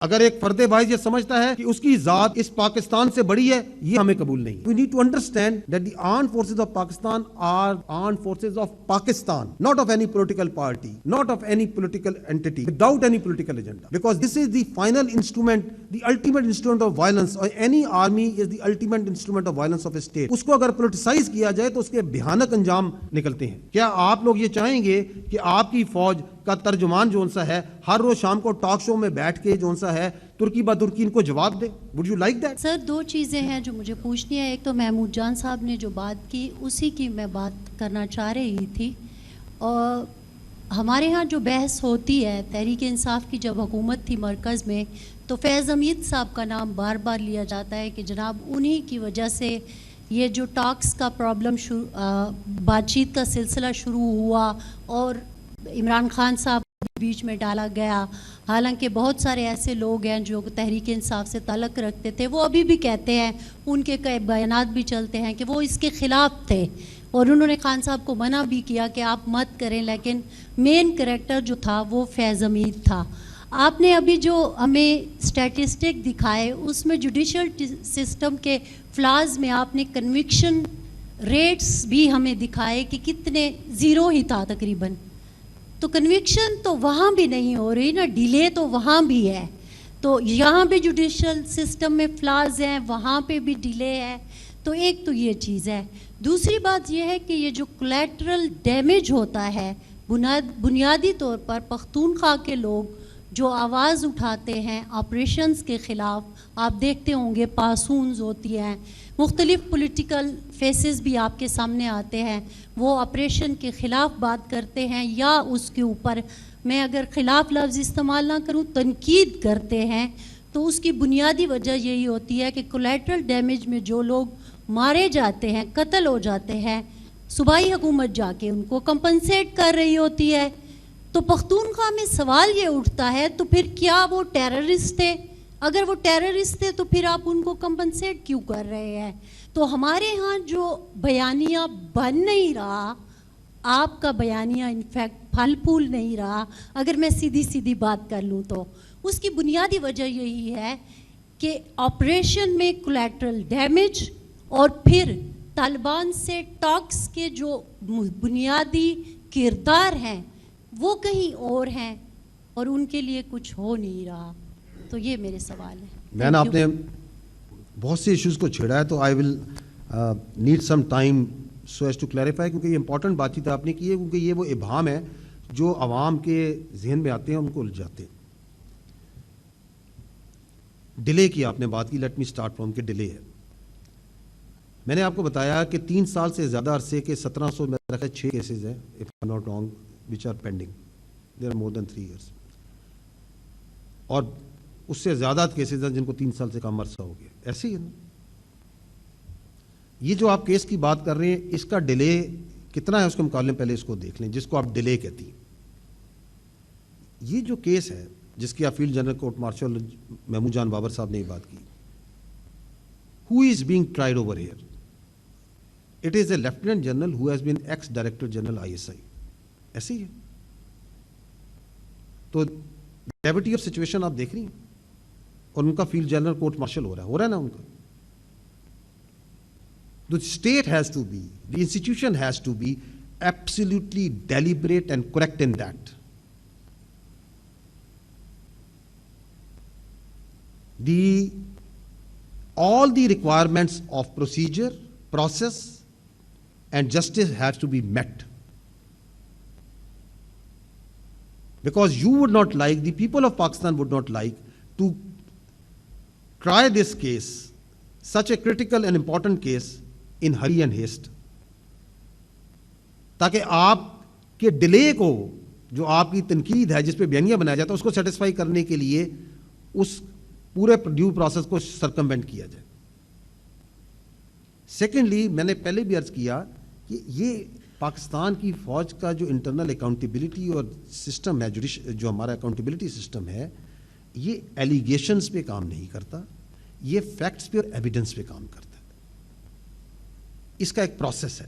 اگر ایک فرد واحد یہ سمجھتا ہے کہ اس کی ذات اس پاکستان سے بڑی ہے، یہ ہمیں قبول نہیں. We need to understand that the armed forces of Pakistan are armed forces of Pakistan, not of any political party, not of any political entity, without any political agenda. Because this is the final instrument, the ultimate instrument of violence. Or any army is the ultimate instrument of violence of a state. اس کو اگر politicise کیا جائے تو اس کے بھیانک انجام نکلتے ہیں. کیا آپ لوگ یہ چاہیں گے کہ آپ کی فوج کا ترجمان جو سا ہے ہر روز شام کو ٹاک شو میں بیٹھ کے جو سا ہے ترکی با ترکی ان کو جواب دے؟ Would you like that? Sir دو چیزیں ہیں جو مجھے پوچھنی ہے. ایک تو محمود جان صاحب نے جو بات کی اسی کی میں بات کرنا چاہ رہی تھی. اور ہمارے ہاں جو بحث ہوتی ہے تحریک انصاف کی جب حکومت تھی مرکز میں تو فیض حمید صاحب کا نام بار بار لیا جاتا ہے کہ جناب انہی کی وجہ سے یہ جو ٹاکس کا پرابلم بات چیت کا سلسلہ شروع ہوا اور عمران خان صاحب بیچ میں ڈالا گیا. حالانکہ بہت سارے ایسے لوگ ہیں جو تحریک انصاف سے تعلق رکھتے تھے، وہ ابھی بھی کہتے ہیں، ان کے کئی بیانات بھی چلتے ہیں کہ وہ اس کے خلاف تھے اور انہوں نے خان صاحب کو منع بھی کیا کہ آپ مت کریں، لیکن مین کریکٹر جو تھا وہ فیض حمید تھا. آپ نے ابھی جو ہمیں اسٹیٹسٹک دکھائے اس میں جوڈیشل سسٹم کے فلاز میں آپ نے کنوکشن ریٹس بھی ہمیں دکھائے کہ کتنے زیرو ہی تھا تقریباً. تو کنوکشن تو وہاں بھی نہیں ہو رہی نا، ڈیلے تو وہاں بھی ہے. تو یہاں بھی جوڈیشل سسٹم میں فلاز ہیں، وہاں پہ بھی ڈیلے ہے. تو ایک تو یہ چیز ہے. دوسری بات یہ ہے کہ یہ جو کولیٹرل ڈیمیج ہوتا ہے بنیادی طور پر پختونخوا کے لوگ جو آواز اٹھاتے ہیں آپریشنز کے خلاف، آپ دیکھتے ہوں گے پاسونز ہوتی ہیں، مختلف پولیٹیکل فیسز بھی آپ کے سامنے آتے ہیں، وہ آپریشن کے خلاف بات کرتے ہیں یا اس کے اوپر، میں اگر خلاف لفظ استعمال نہ کروں، تنقید کرتے ہیں. تو اس کی بنیادی وجہ یہی ہوتی ہے کہ کولیٹرل ڈیمیج میں جو لوگ مارے جاتے ہیں، قتل ہو جاتے ہیں، صوبائی حکومت جا کے ان کو کمپنسیٹ کر رہی ہوتی ہے. تو پختونخوا میں سوال یہ اٹھتا ہے تو پھر کیا وہ ٹیررسٹ تھے؟ اگر وہ ٹیررسٹ تھے تو پھر آپ ان کو کمپنسیٹ کیوں کر رہے ہیں؟ تو ہمارے ہاں جو بیانیہ بن نہیں رہا، آپ کا بیانیہ انفیکٹ پھل پھول نہیں رہا، اگر میں سیدھی بات کر لوں تو اس کی بنیادی وجہ یہی ہے کہ آپریشن میں کولیٹرل ڈیمیج اور پھر طالبان سے ٹاکس کے جو بنیادی کردار ہیں وہ کہیں اور ہیں اور ان کے لیے کچھ ہو نہیں رہا. تو یہ میرے سوال ہیں. میں نے آپ نے بہت سے ایشوز کو چھیڑا ہے تو I will need some time so as to clarify, کیونکہ یہ امپورٹنٹ بات چیت آپ نے کی ہے، کیونکہ یہ وہ ابہام ہے جو عوام کے ذہن میں آتے ہیں، ان کو الجھاتے ہیں. ڈیلے کی آپ نے بات کی، لیٹ می اسٹارٹ فرام کہ ڈیلے ہے. میں نے آپ کو بتایا کہ 3 سال سے زیادہ عرصے کے 1700 میں رکھے 6 کیسز ہیں if I'm not wrong which are pending. There are more than 3 years. اور اس سے زیادہ کیسز ہیں جن کو 3 سال سے کم عرصہ ہو گیا. ایسے ہی ہے نا. یہ جو آپ کیس کی بات کر رہے ہیں اس کا ڈیلے کتنا ہے اس کے مقابلے میں پہلے اس کو دیکھ لیں، جس کو آپ ڈیلے کہتی ہیں. یہ جو کیس ہے جس کی آپ field general court martial Mahmood Jan Babar صاحب نے یہ بات کی، who is being tried over here? It is a lieutenant general who has been ex-director general ISI. ایسے ہی ہے. تو گریوٹی آف سچویشن آپ دیکھ رہی ہیں اور ان کا فیلڈ جنرل کورٹ مارشل ہو رہا ہے نا ان کا. The state has to be, the institution has to be absolutely deliberate and correct in that. All the requirements of procedure, process and justice has to be met. Because you would not like, the people of Pakistan would not like to try this case, such a critical and important case, in hurry and haste. تاکہ آپ کے delay کو، جو آپ کی تنقید ہے جس پہ بیانیہ بنایا جاتا ہے، اس کو سیٹسفائی کرنے کے لیے اس پورے ڈیو پروسیس کو سرکموینٹ کیا جائے. سیکنڈلی، میں نے پہلے بھی عرض کیا کہ یہ پاکستان کی فوج کا جو انٹرنل اکاؤنٹیبلٹی اور سسٹم ہے، جو ہمارا اکاؤنٹیبلٹی سسٹم ہے، یہ ایلیگیشنز پہ کام نہیں کرتا، یہ فیکٹس پہ اور ایویڈنس پہ کام کرتا ہے. اس کا ایک پروسیس ہے.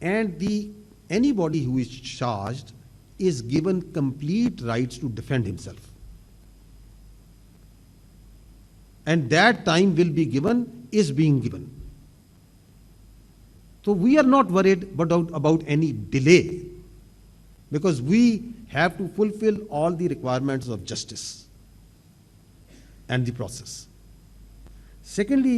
And any body who is charged is given complete rights to defend himself. and that time will be given, is being given. So we are not worried about any delay, because we have to fulfill all the requirements of justice and the process. Secondly,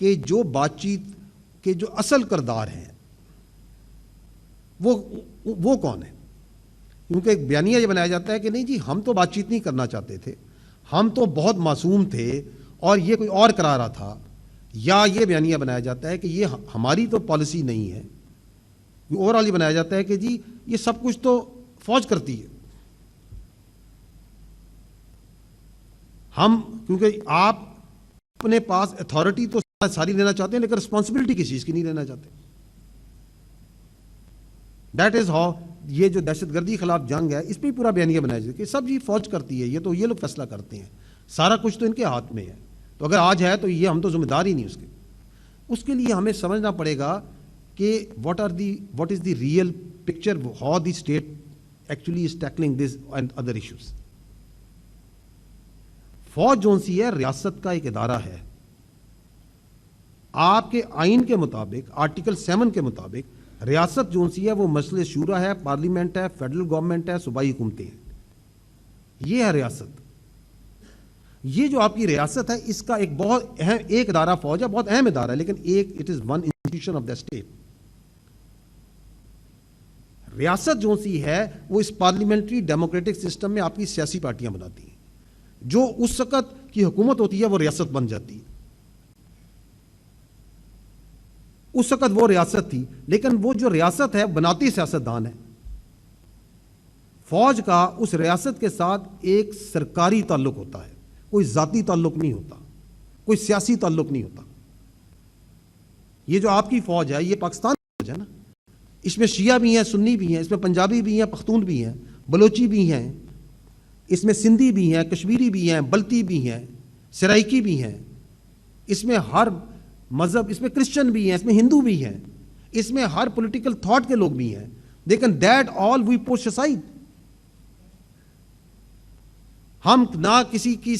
کہ جو بات چیت کے جو اصل کردار ہیں وہ کون ہے؟ کیونکہ ایک بیانیہ یہ بنایا جاتا ہے کہ نہیں جی ہم تو بات چیت نہیں کرنا چاہتے تھے, ہم تو بہت معصوم تھے اور یہ کوئی اور کرا رہا تھا, یا یہ بیانیہ بنایا جاتا ہے کہ یہ ہماری تو پالیسی نہیں ہے. اوور آل یہ بنایا جاتا ہے کہ جی یہ سب کچھ تو فوج کرتی ہے. ہم کیونکہ آپ اپنے پاس اتھارٹی تو ساری لینا چاہتے ہیں لیکن رسپانسبلٹی کسی چیز کی نہیں لینا چاہتے. دیٹ از ہاؤ یہ جو دہشت گردی خلاف جنگ ہے اس پہ پورا بیانیہ بنایا جاتا ہے کہ سب جی فوج کرتی ہے, یہ لوگ فیصلہ کرتے ہیں, سارا کچھ تو ان کے ہاتھ میں ہے. تو اگر آج ہے تو یہ ہم تو ذمہ دار ہی نہیں اس کے. اس کے لیے ہمیں سمجھنا پڑے گا کہ what is the real picture, how the state actually is tackling this and other issues. فوج جو سی ہے ریاست کا ایک ادارہ ہے. آپ کے آئین کے مطابق آرٹیکل 7 کے مطابق ریاست جو سی ہے وہ مجلس شورا ہے, پارلیمنٹ ہے, فیڈرل گورنمنٹ ہے, صوبائی حکومتیں ہیں. یہ ہے ریاست. یہ جو آپ کی ریاست ہے اس کا ایک بہت اہم ایک ادارہ فوج ہے, بہت اہم ادارہ ہے, لیکن it is one institution of the state. ریاست جو سی ہے وہ اس پارلیمنٹری ڈیموکریٹک سسٹم میں آپ کی سیاسی پارٹیاں بناتی ہیں. جو اس وقت کی حکومت ہوتی ہے وہ ریاست بن جاتی ہے. اس وقت وہ ریاست تھی, لیکن وہ جو ریاست ہے بناتی سیاستدان ہے. فوج کا اس ریاست کے ساتھ ایک سرکاری تعلق ہوتا ہے, کوئی ذاتی تعلق نہیں ہوتا, کوئی سیاسی تعلق نہیں ہوتا. یہ جو آپ کی فوج ہے یہ پاکستان کی فوج ہے نا. اس میں شیعہ بھی ہیں, سنی بھی ہیں, اس میں پنجابی بھی ہیں, پختون بھی ہیں, بلوچی بھی ہیں, اس میں سندھی بھی ہیں, کشمیری بھی ہیں, بلتی بھی ہیں, سرائکی بھی ہیں, اس میں ہر مذہب, اس میں کرسچن بھی ہیں, اس میں ہندو بھی ہیں, اس میں ہر پولیٹیکل تھاٹ کے لوگ بھی ہیں. لیکن دیٹ آل وی پوش اسائڈ. ہم نہ کسی کی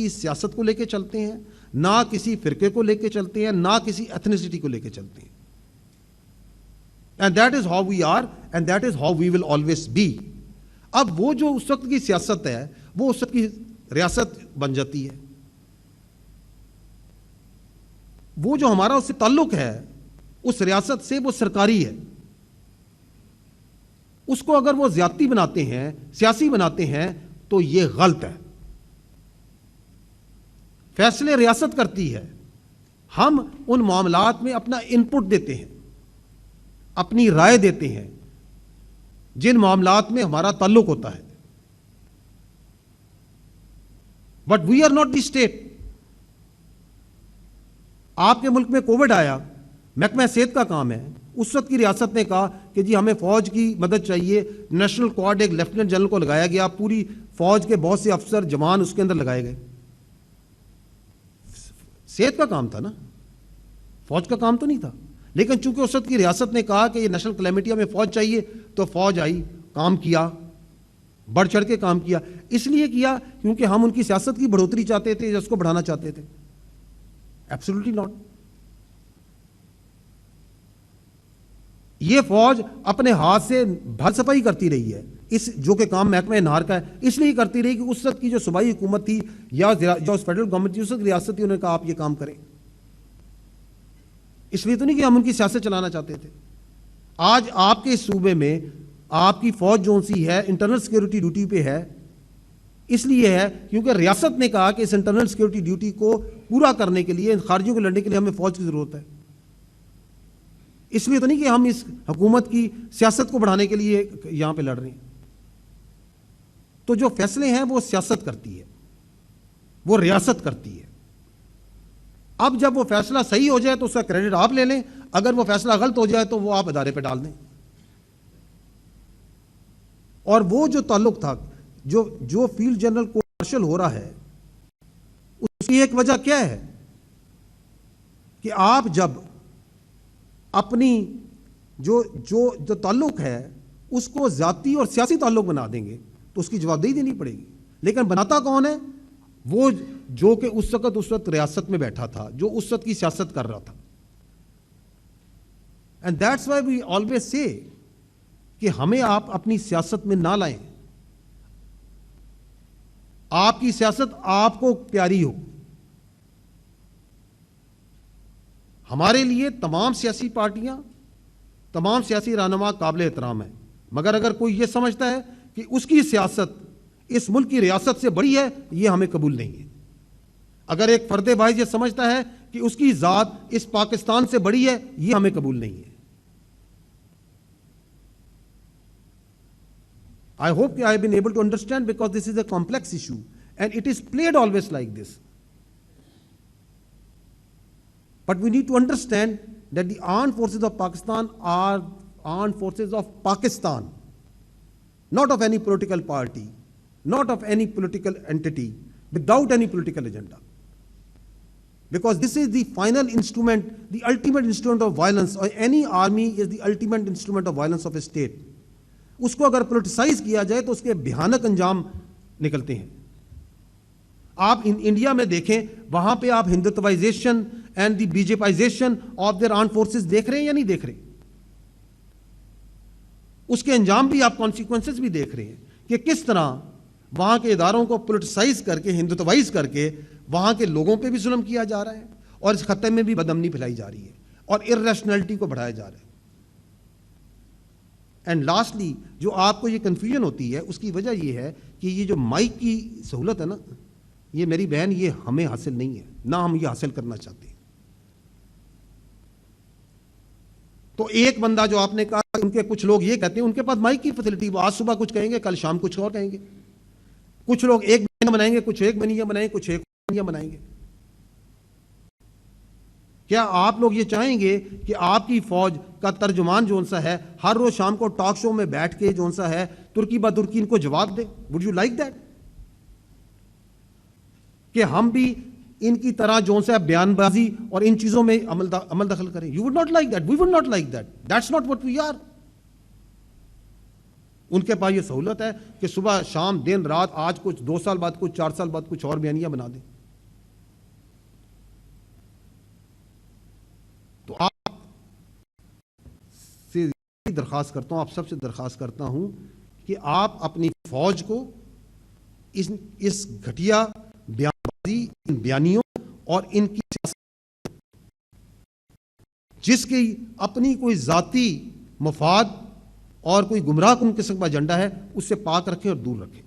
سیاست کو لے کے چلتے ہیں, نہ کسی فرقے کو لے کے چلتے ہیں, نہ کسی ایتھنیسٹی کو لے کے چلتے ہیں. And that is how we are and that is how we will always be. اب وہ جو اس وقت کی سیاست ہے وہ اس وقت کی ریاست بن جاتی ہے. وہ جو ہمارا اس سے تعلق ہے اس ریاست سے وہ سرکاری ہے. اس کو اگر وہ زیادتی بناتے ہیں, سیاسی بناتے ہیں تو یہ غلط ہے. فیصلے ریاست کرتی ہے, ہم ان معاملات میں اپنا انپٹ دیتے ہیں, اپنی رائے دیتے ہیں جن معاملات میں ہمارا تعلق ہوتا ہے. But we are not the state. آپ کے ملک میں کووڈ آیا, محکمہ صحت کا کام ہے, اس وقت کی ریاست نے کہا کہ جی ہمیں فوج کی مدد چاہیے. نیشنل کوارڈ ایک لیفٹیننٹ جنرل کو لگایا گیا, پوری فوج کے بہت سے افسر جوان اس کے اندر لگائے گئے. صحت کا کام تھا نا, فوج کا کام تو نہیں تھا. لیکن چونکہ اس وقت کی ریاست نے کہا کہ یہ نیشنل کلیمٹی ہمیں فوج چاہیے, تو فوج آئی, کام کیا, بڑھ چڑھ کے کام کیا. اس لیے کیا کیونکہ ہم ان کی سیاست کی بڑھوتری چاہتے تھے یا اس کو بڑھانا چاہتے تھے؟ Absolutely not. یہ فوج اپنے ہاتھ سے بھر صفائی کرتی رہی ہے, اس جو کہ کام محکمہ انہار کا ہے, اس لیے کرتی رہی کہ اس وقت کی جو صوبائی حکومت تھی یا جو فیڈرل گورنمنٹ تھی, اس وقت ریاست تھی, انہوں نے کہا آپ یہ کام کریں. اس لیے تو نہیں کہ ہم ان کی سیاست چلانا چاہتے تھے. آج آپ کے صوبے میں آپ کی فوج جو سی ہے انٹرنل سیکیورٹی ڈیوٹی پہ ہے, اس لیے ہے کیونکہ ریاست نے کہا کہ اس انٹرنل سیکیورٹی ڈیوٹی کو پورا کرنے کے لیے, خارجیوں کو لڑنے کے لیے ہمیں فوج کی ضرورت ہے. اس لیے تو نہیں کہ ہم اس حکومت کی سیاست کو بڑھانے کے لیے یہاں پہ لڑ رہے ہیں. تو جو فیصلے ہیں وہ سیاست کرتی ہے, وہ ریاست کرتی ہے. اب جب وہ فیصلہ صحیح ہو جائے تو اس کا کریڈٹ آپ لے لیں, اگر وہ فیصلہ غلط ہو جائے تو وہ آپ ادارے پہ ڈال دیں. اور وہ جو تعلق تھا, جو فیلڈ جنرل کو مارشل ہو رہا ہے, اس کی ایک وجہ کیا ہے کہ آپ جب اپنی جو تعلق ہے اس کو ذاتی اور سیاسی تعلق بنا دیں گے تو اس کی جواب دہی دینی پڑے گی. لیکن بناتا کون ہے؟ وہ جو کہ اس وقت ریاست میں بیٹھا تھا, جو اس وقت کی سیاست کر رہا تھا. And that's why we always say کہ ہمیں آپ اپنی سیاست میں نہ لائیں. آپ کی سیاست آپ کو پیاری ہو. ہمارے لیے تمام سیاسی پارٹیاں, تمام سیاسی رہنما قابل احترام ہیں, مگر اگر کوئی یہ سمجھتا ہے کہ اس کی سیاست اس ملک کی ریاست سے بڑی ہے, یہ ہمیں قبول نہیں ہے. اگر ایک فرد واحد یہ سمجھتا ہے کہ اس کی ذات اس پاکستان سے بڑی ہے, یہ ہمیں قبول نہیں ہے. I hope I have been able to understand, because this is a complex issue and it is played always like this. But we need to understand that the armed forces of Pakistan are armed forces of Pakistan, not of any political party, not of any political entity, without any political agenda. Because this is the final instrument, the ultimate instrument of violence, or any army is the ultimate instrument of violence of a state. اس کو اگر politicise کیا جائے تو اس کے بھیانک انجام نکلتے ہیں. آپ انڈیا میں دیکھیں, وہاں پہ آپ ہندوتوائزیشن اینڈ دی بی جے پائزیشن آف دیئر آرمڈ فورسز دیکھ رہے ہیں یا نہیں دیکھ رہے؟ اس کے انجام بھی آپ کانسیکوینسز بھی دیکھ رہے ہیں کہ کس طرح وہاں کے اداروں کو پولیٹیسائز کر کے, ہندوتوائز کر کے وہاں کے لوگوں پہ بھی ظلم کیا جا رہا ہے, اور اس خطے میں بھی بدامنی پھیلائی جا رہی ہے, اور ارریشنلٹی کو بڑھایا جا رہا ہے. اینڈ لاسٹلی جو آپ کو یہ کنفیوژن ہوتی ہے, اس کی وجہ یہ ہے کہ یہ جو مائک کی سہولت ہے نا, یہ میری بہن, یہ ہمیں حاصل نہیں ہے, نہ ہم یہ حاصل کرنا چاہتے ہیں. تو ایک بندہ جو آپ نے کہا, ان کے کچھ لوگ یہ کہتے ہیں ان کے پاس مائک کی فیسلٹی, وہ آج صبح کچھ کہیں گے, کل شام کچھ اور کہیں گے. کچھ لوگ ایک مہینہ بنائیں گے, کچھ ایک مہینہ بنائیں گے, کچھ ایک مہینہ بنائیں گے. کیا آپ لوگ یہ چاہیں گے کہ آپ کی فوج کا ترجمان جو سا ہے ہر روز شام کو ٹاک شو میں بیٹھ کے جو سا ہے ترکی با ترکی ان کو جواب دے؟ Would you like that? کہ ہم بھی ان کی طرح جو سا بیان بازی اور ان چیزوں میں عمل دخل کریں؟ You would not like that, we would not like that. That's not what we are. ان کے پاس یہ سہولت ہے کہ صبح شام دن رات, آج کچھ, 2 سال بعد کچھ, 4 سال بعد کچھ اور بیانیاں بنا دیں. تو آپ سے درخواست کرتا ہوں, آپ سب سے درخواست کرتا ہوں کہ آپ اپنی فوج کو اس گھٹیا بیان بازی, ان بیانیوں اور ان کی سیاست, جس کی اپنی کوئی ذاتی مفاد اور کوئی گمراہ کن قسم کا ایجنڈا ہے, اس سے پاک رکھیں اور دور رکھیں.